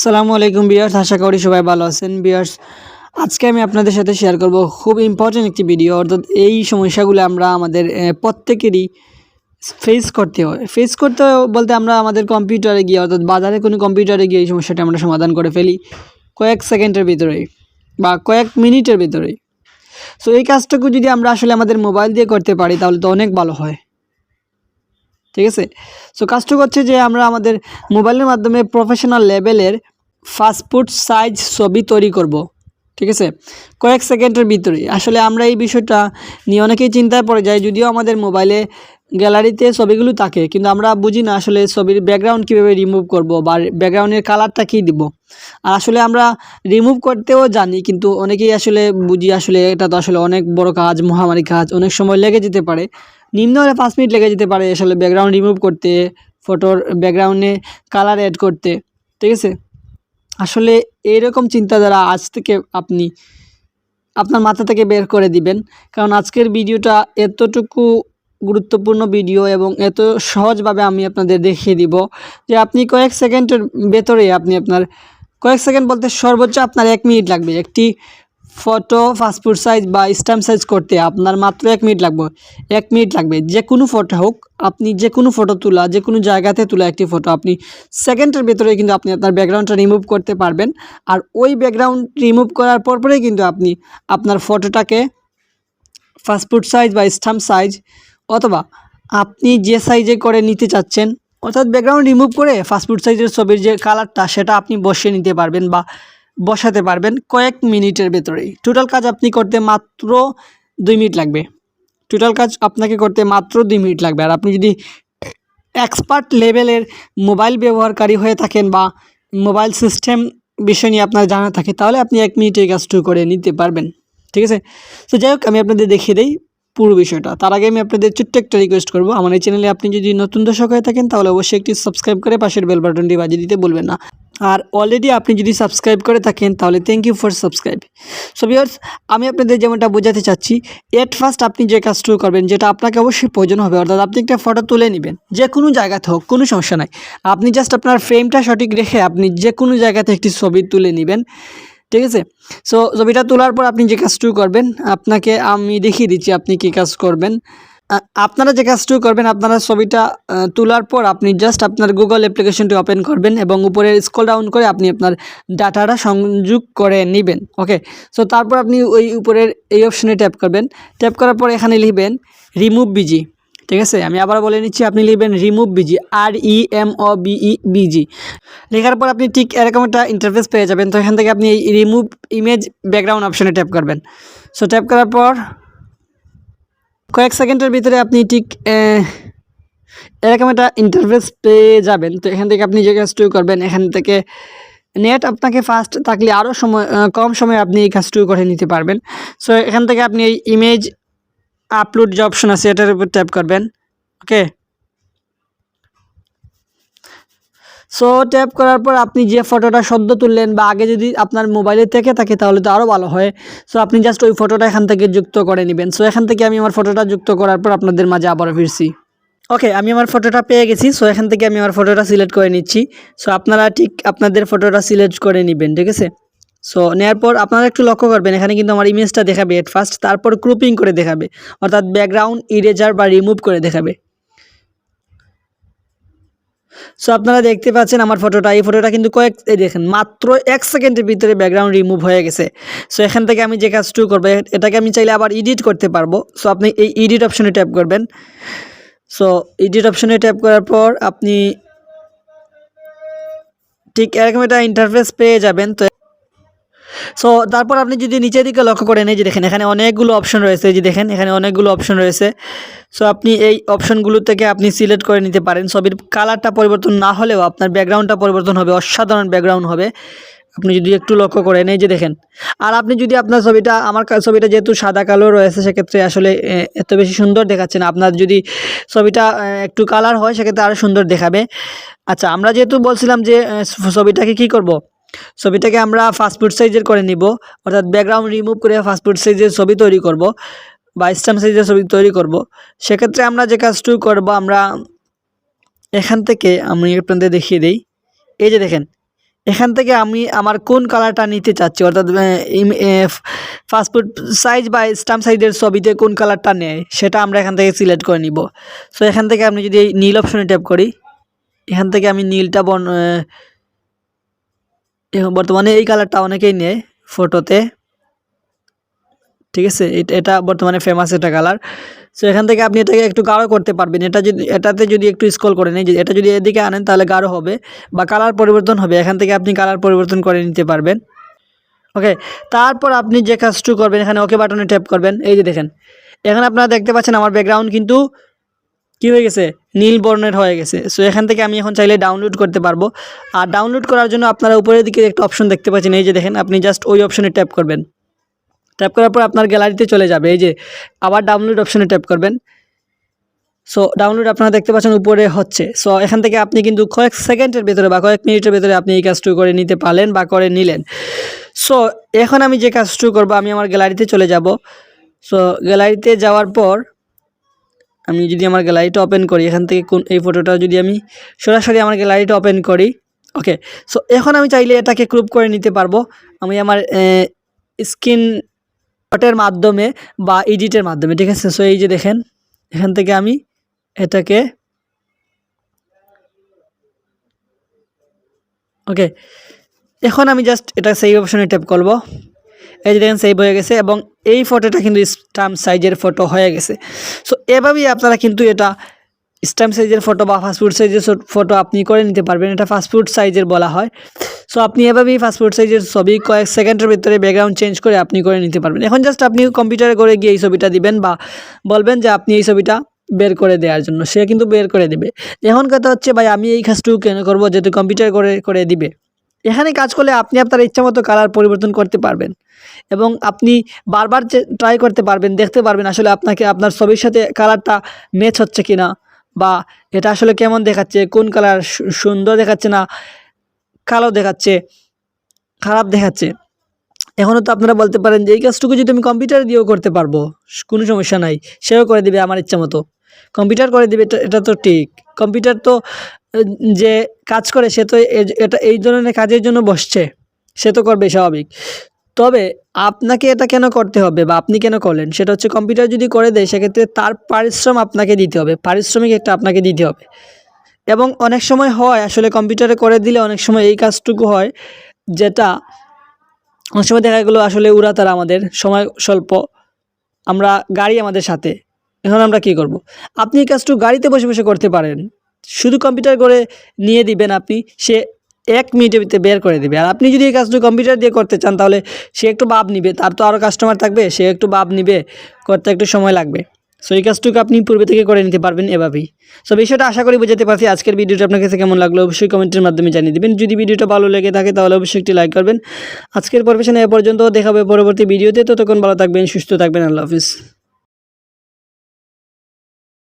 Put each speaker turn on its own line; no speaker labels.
আসসালামু আলাইকুম ভিউয়ার্স, আশা করি সবাই ভালো আছেন। ভিউয়ার্স, আজকে আমি আপনাদের সাথে শেয়ার করব খুব ইম্পর্টেন্ট একটি ভিডিও। অর্থাৎ এই সমস্যাগুলো আমরা আমাদের প্রত্যেকেরই ফেস করতে বলতে আমরা আমাদের কম্পিউটারে গিয়ে অর্থাৎ বাজারে কোনো কম্পিউটারে গিয়ে এই সমস্যাটা আমরা সমাধান করে ফেলি কয়েক সেকেন্ডের ভিতরেই বা কয়েক মিনিটের ভিতরেই। সো এই কাজটুকু যদি আমরা আসলে আমাদের মোবাইল দিয়ে করতে পারি তাহলে তো অনেক ভালো হয়, ঠিক আছে। সো কাজটুকু হচ্ছে যে আমরা আমাদের মোবাইলের মাধ্যমে প্রফেশনাল লেভেলের ফাস্টফুড সাইজ ছবি তৈরি করব, ঠিক আছে, কয়েক সেকেন্ডের ভিতরেই। আসলে আমরা এই বিষয়টা নিয়ে অনেকেই চিন্তায় পড়ে যায়, যদিও আমাদের মোবাইলে গ্যালারিতে ছবিগুলো থাকে, কিন্তু আমরা বুঝি না আসলে ছবির ব্যাকগ্রাউন্ড কীভাবে রিমুভ করব বা ব্যাকগ্রাউন্ডের কালারটা কী দিব। আর আসলে আমরা রিমুভ করতেও জানি, কিন্তু অনেকেই আসলে বুঝি আসলে এটা তো আসলে অনেক বড় কাজ, মহামারী কাজ, অনেক সময় লেগে যেতে পারে, নিম্ন হলে 5 মিনিট লেগে যেতে পারে আসলে ব্যাকগ্রাউন্ড রিমুভ করতে, ফটোর ব্যাকগ্রাউন্ডে কালার অ্যাড করতে, ঠিক আছে। আসলে এইরকম চিন্তাধারা আজ থেকে আপনি আপনার মাথা থেকে বের করে দিবেন, কারণ আজকের ভিডিওটা এতটুকু গুরুত্বপূর্ণ ভিডিও এবং এত সহজভাবে আমি আপনাদের দেখিয়ে দিব যে আপনি কয়েক সেকেন্ডের ভেতরে কয়েক সেকেন্ড বলতে সর্বোচ্চ আপনার 1 মিনিট লাগবে। একটি ফটো পাসপোর্ট সাইজ বা স্ট্যাম্প সাইজ করতে আপনার মাত্র 1 মিনিট লাগবে। 1 মিনিট লাগবে, যে কোনো ফটো হোক, আপনি যে কোনো ফটো তোলা, যে কোনো জায়গাতে তোলা একটি ফটো আপনি সেকেন্ডের ভেতরে কিন্তু আপনি আপনার ব্যাকগ্রাউন্ডটা রিমুভ করতে পারবেন। আর ওই ব্যাকগ্রাউন্ড রিমুভ করার পরেই কিন্তু আপনি আপনার ফটোটাকে পাসপোর্ট সাইজ বা স্ট্যাম্প সাইজ অথবা আপনি যে সাইজে করে নিতে চাচ্ছেন, অর্থাৎ ব্যাকগ্রাউন্ড রিমুভ করে পাসপোর্ট সাইজের ছবির যে কালারটা সেটা আপনি বসিয়ে নিতে পারবেন বা বসাতে পারবেন কয়েক মিনিটের ভেতরেই। টোটাল কাজ আপনি করতে মাত্র 2 মিনিট লাগবে। টোটাল কাজ আপনাকে করতে মাত্র 2 মিনিট লাগবে। আর আপনি যদি এক্সপার্ট লেভেলের মোবাইল ব্যবহারকারী হয়ে থাকেন বা মোবাইল সিস্টেম বিষয় নিয়ে আপনার জানা থাকে, তাহলে আপনি 1 মিনিটে কাজটু করে নিতে পারবেন, ঠিক আছে। তো যাই হোক, আমি আপনাদের দেখিয়ে দিই পুরো বিষয়টা। তার আগে আমি আপনাদের ছোট্ট একটা রিকোয়েস্ট করব, আমার এই চ্যানেলে আপনি যদি নতুন দর্শক হয়ে থাকেন তাহলে অবশ্যই একটি সাবস্ক্রাইব করে পাশের বেল বাটনটি বাজিয়ে দিতে ভুলবেন না। আর অলরেডি আপনি যদি সাবস্ক্রাইব করে থাকেন তাহলে thank you for subscribe. So viewers, আমি আপনাদের যেমনটা বোঝাতে চাচ্ছি, এট ফার্স্ট আপনি যে কাজটুকু করবেন, যেটা আপনাকে অবশ্যই প্রয়োজন হবে, অর্থাৎ আপনি একটা ফটো তুলে নেবেন, যে কোনো জায়গাতে হোক, কোনো সমস্যা নাই। আপনি জাস্ট আপনার ফ্রেমটা সঠিক রেখে আপনি যে কোনো জায়গাতে একটি ছবি তুলে নেবেন, ঠিক আছে। সো ছবিটা তোলার পর আপনি যে কাজটুকু করবেন, আপনাকে আমি দেখিয়ে দিচ্ছি আপনি কী কাজ করবেন। আপনারা যে কাজটুকু করবেন, আপনারা ছবিটা তোলার পর আপনি জাস্ট আপনার গুগল অ্যাপ্লিকেশনটি ওপেন করবেন এবং উপরে স্ক্রল ডাউন করে আপনি আপনার ডাটাটা সংযোগ করে নেবেন, ওকে। সো তারপর আপনি ওই উপরের এই অপশনে ট্যাপ করবেন। ট্যাপ করার পর এখানে লিখবেন রিমুভ বিজি, ঠিক আছে। আমি আবার বলে নিচ্ছি, আপনি লিখবেন রিমুভ বিজি, REMOVE লেখার পর আপনি ঠিক এরকম একটা ইন্টারফেস পেয়ে যাবেন। তো এখান থেকে আপনি এই রিমুভ ইমেজ ব্যাকগ্রাউন্ড অপশনে ট্যাপ করবেন। সো ট্যাপ করার পর কয়েক সেকেন্ডের ভিতরে আপনি ঠিক এরকম একটা ইন্টারফেস পেয়ে যাবেন। তো এখান থেকে আপনি যে কাজটুকু করবেন, এখান থেকে নেট আপনাকে ফাস্ট থাকলে আরও কম সময়ে আপনি এই কাজটুকু করে নিতে পারবেন। সো এখান থেকে আপনি এই ইমেজ আপলোড যে অপশন আছে এটার উপর ট্যাপ করবেন, ওকে। সো ট্যাপ করার পর আপনি যে ফটোটা সদ্য তুললেন বা আগে যদি আপনার মোবাইলে থেকে থাকে তাহলে তো আরও ভালো হয়। সো আপনি জাস্ট ওই ফটোটা এখান থেকে যুক্ত করে নেবেন। সো এখান থেকে আমি আমার ফটোটা যুক্ত করার পর আপনাদের মাঝে আবারও ফিরছি, ওকে। আমি আমার ফটোটা পেয়ে গেছি। সো এখান থেকে আমি আমার ফটোটা সিলেক্ট করে নিচ্ছি। সো আপনারা ঠিক আপনাদের ফটোটা সিলেক্ট করে নেবেন, ঠিক আছে। সো নেওয়ার পর আপনারা একটু লক্ষ্য করবেন, এখানে কিন্তু আমার ইমেজটা দেখাবে এট ফার্স্ট, তারপর ক্রপিং করে দেখাবে, অর্থাৎ ব্যাকগ্রাউন্ড ইরেজার বা রিমুভ করে দেখাবে। সো আপনারা দেখতে পাচ্ছেন আমার ফটোটা, এই ফটোটা কিন্তু দেখেন মাত্র 1 সেকেন্ডের ভিতরে ব্যাকগ্রাউন্ড রিমুভ হয়ে গেছে। সো এখান থেকে আমি যে কাজটুকু করবো, এটাকে আমি চাইলে আবার এডিট করতে পারবো। সো আপনি এই এডিট অপশনে ট্যাপ করবেন। সো এডিট অপশনে ট্যাপ করার পর আপনি ঠিক এরকম একটা ইন্টারফেস পেয়ে যাবেন। তো সো তারপর আপনি যদি নিচের দিকে লক্ষ্য করেন, এই যে দেখেন এখানে অনেকগুলো অপশন রয়েছে, এই যে দেখেন এখানে অনেকগুলো অপশন রয়েছে। সো আপনি এই অপশনগুলো থেকে আপনি সিলেক্ট করে নিতে পারেন। ছবির কালারটা পরিবর্তন না হলেও আপনার ব্যাকগ্রাউন্ডটা পরিবর্তন হবে, অসাধারণ ব্যাকগ্রাউন্ড হবে আপনি যদি একটু লক্ষ্য করেন, এই যে দেখেন। আর আপনি যদি আপনার ছবিটা, আমার ছবিটা যেহেতু সাদা কালো রয়েছে, সেক্ষেত্রে আসলে এত বেশি সুন্দর দেখাচ্ছে না। আপনার যদি ছবিটা একটু কালার হয় সেক্ষেত্রে আরও সুন্দর দেখাবে। আচ্ছা, আমরা যেহেতু বলছিলাম যে ছবিটাকে কি করব, ছবিটাকে আমরা পাসপোর্ট সাইজের করে নিব, অর্থাৎ ব্যাকগ্রাউন্ড রিমুভ করে পাসপোর্ট সাইজের ছবি তৈরি করব বা স্ট্যাম্প সাইজের ছবি তৈরি করব। সেক্ষেত্রে আমরা যে কাজটুকু করব, আমরা এখান থেকে আমি আপনাদের দেখিয়ে দিই। এই যে দেখেন এখান থেকে আমি আমার কোন কালারটা নিতে চাচ্ছি, অর্থাৎ পাসপোর্ট সাইজ বা স্ট্যাম্প সাইজের ছবিতে কোন কালারটা নেয় সেটা আমরা এখান থেকে সিলেক্ট করে নিব। সো এখান থেকে আপনি যদি এই নীল অপশনে ট্যাপ করি, এখান থেকে আমি নীলটা বর্তমানে এই কালারটা অনেকেই নেয় ফটোতে, ঠিক আছে, এটা বর্তমানে ফেমাস একটা কালার। সো এখান থেকে আপনি এটাকে একটু গাঢ় করতে পারবেন, এটাতে যদি একটু স্ক্রল করে নেই, এটা যদি এদিকে আনেন তাহলে গাঢ় হবে বা কালার পরিবর্তন হবে, এখান থেকে আপনি কালার পরিবর্তন করে নিতে পারবেন। ওকে, তারপর আপনি যে কাজটু করবেন এখানে ওকে বাটনে ট্যাপ করবেন। এই যে দেখেন এখানে আপনারা দেখতে পাচ্ছেন আমার ব্যাকগ্রাউন্ড কিন্তু কী হয়ে গেছে, নীল বর্ণের হয়ে গেছে। সো এখান থেকে আমি এখন চাইলে ডাউনলোড করতে পারবো। আর ডাউনলোড করার জন্য আপনারা উপরের দিকে একটা অপশন দেখতে পাচ্ছেন, এই যে দেখেন, আপনি জাস্ট ওই অপশনে ট্যাপ করবেন। ট্যাপ করার পর আপনার গ্যালারিতে চলে যাবে, এই যে আবার ডাউনলোড অপশনে ট্যাপ করবেন। সো ডাউনলোড আপনারা দেখতে পাচ্ছেন উপরে হচ্ছে। সো এখান থেকে আপনি কিন্তু কয়েক সেকেন্ডের ভেতরে বা কয়েক মিনিটের ভেতরে আপনি এই কাজটু করে নিতে পারলেন বা করে নিলেন। সো এখন আমি যে কাজটু করব, আমি আমার গ্যালারিতে চলে যাব। সো গ্যালারিতে যাওয়ার পর আমি যদি আমার গ্যালারিটা ওপেন করি, এখান থেকে এই ফটোটা যদি আমি সরাসরি আমার গ্যালারিটা ওপেন করি, ওকে। সো এখন আমি চাইলে এটাকে ক্রপ করে নিতে পারবো আমি আমার স্ক্রিন শটের মাধ্যমে বা এডিটের মাধ্যমে, ঠিক আছে। সো এই যে দেখেন এখান থেকে আমি এটাকে, ওকে, এখন আমি জাস্ট এটা সেভ অপশনে ট্যাপ করব। এই যে দেখেন সেভ হয়ে গেছে এবং এই ফটোটা কিন্তু স্ট্যাম্প সাইজের ফটো হয়ে গেছে। সো এভাবেই আপনারা কিন্তু এটা স্ট্যাম্প সাইজের ফটো বা পাসপোর্ট সাইজের ফটো আপনি করে নিতে পারবেন। এটা পাসপোর্ট সাইজের বলা হয়। সো আপনি এভাবেই পাসপোর্ট সাইজের ছবি কয়েক সেকেন্ডের ভিতরে ব্যাকগ্রাউন্ড চেঞ্জ করে আপনি করে নিতে পারবেন। এখন জাস্ট আপনি কম্পিউটারে করে গিয়ে এই ছবিটা দিবেন বা বলবেন যে আপনি এই ছবিটা বের করে দেওয়ার জন্য, সে কিন্তু বের করে দেবে। এখন কথা হচ্ছে ভাই আমি এই কাজটুকু কেন করবো, যেহেতু কম্পিউটার করে দিবে। এখানে কাজ করলে আপনি আপনার ইচ্ছামতো কালার পরিবর্তন করতে পারবেন এবং আপনি বারবার ট্রাই করতে পারবেন, দেখতে পারবেন আসলে আপনাকে আপনার ছবির সাথে কালারটা ম্যাচ হচ্ছে কিনা বা এটা আসলে কেমন দেখাচ্ছে, কোন কালার সুন্দর দেখাচ্ছে না কালো দেখাচ্ছে, খারাপ দেখাচ্ছে। এখনও তো আপনারা বলতে পারেন যে এই কাজটুকু যদি আমি কম্পিউটার দিয়েও করতে পারবো, কোনো সমস্যা নাই, সেও করে দিবে আমার ইচ্ছা মতো, কম্পিউটার করে দিবে, এটা তো ঠিক। কম্পিউটার তো যে কাজ করে সে তো এটা এই ধরনের কাজের জন্য বসছে, সে তো করবে স্বাভাবিক। তবে আপনাকে এটা কেন করতে হবে বা আপনি কেন করলেন, সেটা হচ্ছে কম্পিউটার যদি করে দেয় সেক্ষেত্রে তার পারিশ্রম আপনাকে দিতে হবে, পারিশ্রমিক একটা আপনাকে দিতে হবে। এবং অনেক সময় হয় আসলে কম্পিউটারে করে দিলে অনেক সময় এই কাজটুকু হয় যেটা অনেক সময় দেখা গেলো আসলে তারা আমাদের সময় স্বল্প, আমরা গাড়ি আমাদের সাথে, এখন আমরা কি করব। আপনি এই কাজটুকু গাড়িতে বসে বসে করতে পারেন, শুধু কম্পিউটার করে নিয়ে দিবেন আপনি, সে 1 মিনিটের ভিতরে বের করে দেবে। আর আপনি যদি এই কাজটুকু কম্পিউটার দিয়ে করতে চান তাহলে সে একটু ভাব নিবে, তার তো আরও কাস্টমার থাকবে, সে একটু ভাব নিবে, করতে একটু সময় লাগবে। সো এই কাজটুকু আপনি পূর্বে থেকে করে নিতে পারবেন এভাবেই। সো বিষয়টা আশা করি বুঝতে পারছি। আজকের ভিডিওটা আপনার কাছে কেমন লাগলো অবশ্যই কমেন্টের মাধ্যমে জানিয়ে দেবেন। যদি ভিডিওটা ভালো লেগে থাকে তাহলে অবশ্যই একটি লাইক করবেন। আজকের পরিবেশনে এ পর্যন্ত, দেখা হবে পরবর্তী ভিডিওতে। ততক্ষণ ভালো থাকবেন, সুস্থ থাকবেন, আল্লাহ হাফিজ।